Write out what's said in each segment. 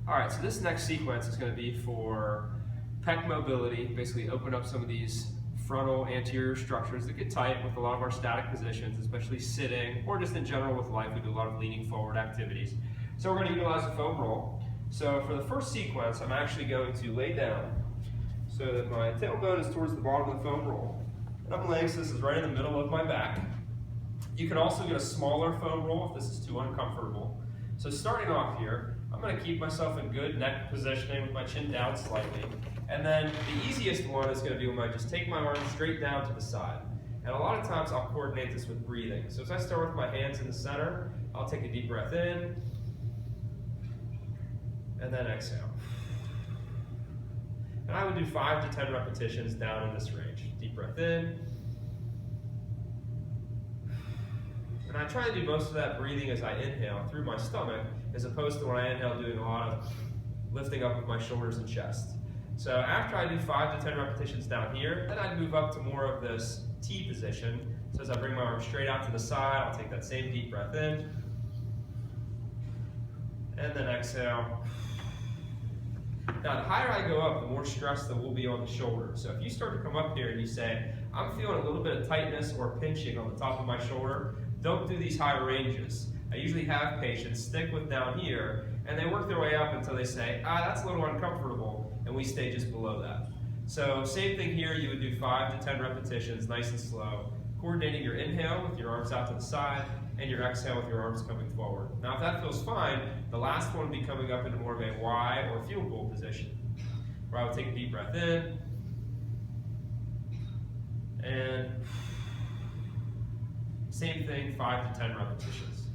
All right, so this next sequence is going to be for pec mobility, basically open up some of these frontal anterior structures that get tight with a lot of our static positions, especially sitting or just in general with life. We do a lot of leaning forward activities. So we're going to utilize a foam roll. So for the first sequence, I'm actually going to lay down so that my tailbone is towards the bottom of the foam roll. And I'm laying, so this is right in the middle of my back. You can also get a smaller foam roll if this is too uncomfortable. So starting off here, I'm going to keep myself in good neck positioning with my chin down slightly. And then the easiest one is going to be when I just take my arms straight down to the side. And a lot of times I'll coordinate this with breathing. So as I start with my hands in the center, I'll take a deep breath in, and then exhale. And I would do 5 to 10 repetitions down in this range. Deep breath in. And I try to do most of that breathing as I inhale through my stomach, as opposed to when I inhale doing a lot of lifting up with my shoulders and chest. So after I do 5 to 10 repetitions down here, then I'd move up to more of this T position. So as I bring my arm straight out to the side, I'll take that same deep breath in, and then exhale. Now, the higher I go up, the more stress that will be on the shoulder. So if you start to come up here and you say, I'm feeling a little bit of tightness or pinching on the top of my shoulder, don't do these higher ranges. I usually have patients stick with down here, and they work their way up until they say, that's a little uncomfortable, and we stay just below that. So same thing here, you would do 5 to 10 repetitions, nice and slow, coordinating your inhale with your arms out to the side, and your exhale with your arms coming forward. Now if that feels fine, the last one would be coming up into more of a Y or field goal position, where I would take a deep breath in, and same thing, 5 to 10 repetitions.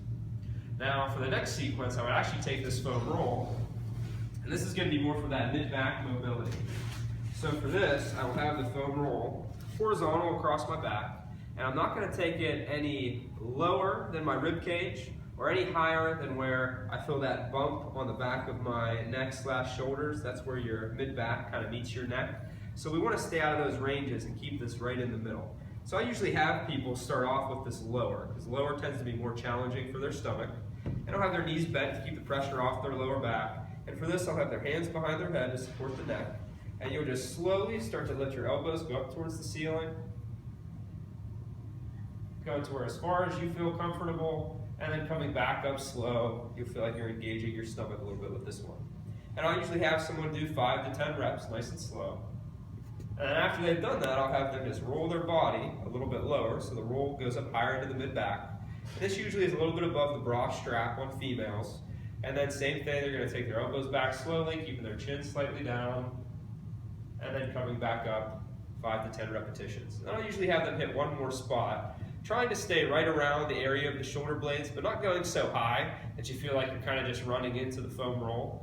Now for the next sequence, I would actually take this foam roll, and this is going to be more for that mid-back mobility. So for this, I will have the foam roll horizontal across my back, and I'm not going to take it any lower than my rib cage or any higher than where I feel that bump on the back of my neck/shoulders. That's where your mid-back kind of meets your neck. So we want to stay out of those ranges and keep this right in the middle. So I usually have people start off with this lower, because lower tends to be more challenging for their stomach. And I'll have their knees bent to keep the pressure off their lower back. And for this, I'll have their hands behind their head to support the neck. And you'll just slowly start to let your elbows go up towards the ceiling. Go to where as far as you feel comfortable, and then coming back up slow, you'll feel like you're engaging your stomach a little bit with this one. And I'll usually have someone do 5 to 10 reps, nice and slow. And then after they've done that, I'll have them just roll their body a little bit lower, so the roll goes up higher into the mid-back. This usually is a little bit above the bra strap on females. And then same thing, they're going to take their elbows back slowly, keeping their chin slightly down, and then coming back up 5 to 10 repetitions. And I'll usually have them hit one more spot, trying to stay right around the area of the shoulder blades, but not going so high that you feel like you're kind of just running into the foam roll.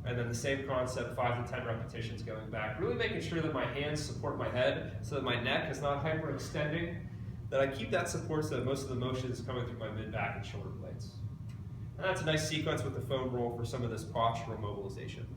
And then the same concept, 5 to 10 repetitions going back. Really making sure that my hands support my head so that my neck is not hyperextending, that I keep that support so that most of the motion is coming through my mid-back and shoulder blades. And that's a nice sequence with the foam roll for some of this postural mobilization.